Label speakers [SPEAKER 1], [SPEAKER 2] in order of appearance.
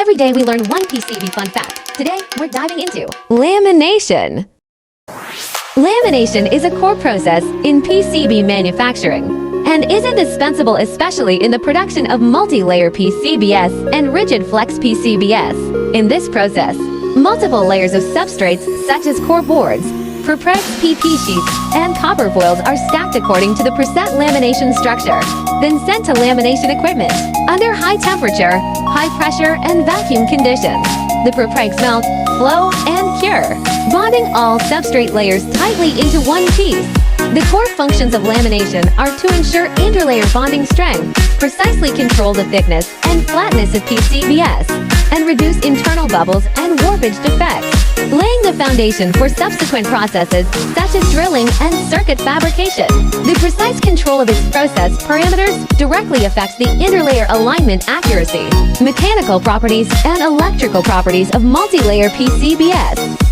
[SPEAKER 1] Every day we learn one PCB fun fact. Today, we're diving into lamination. Lamination is a core process in PCB manufacturing and is indispensable, especially in the production of multi-layer PCBs and rigid flex PCBs. In this process, multiple layers of substrates such as core boards, prepreg PP sheets, and copper foils are stacked according to the preset lamination structure, then sent to lamination equipment under high temperature, high pressure, and vacuum conditions. The prepregs melt, flow, and cure, bonding all substrate layers tightly into one piece. The core functions of lamination are to ensure interlayer bonding strength, precisely control the thickness and flatness of PCBs, and reduce internal bubbles and warpage defects, laying the foundation for subsequent processes such as drilling and circuit fabrication. The precise control of its process parameters directly affects the interlayer alignment accuracy, mechanical properties, and electrical properties of multi-layer PCBs.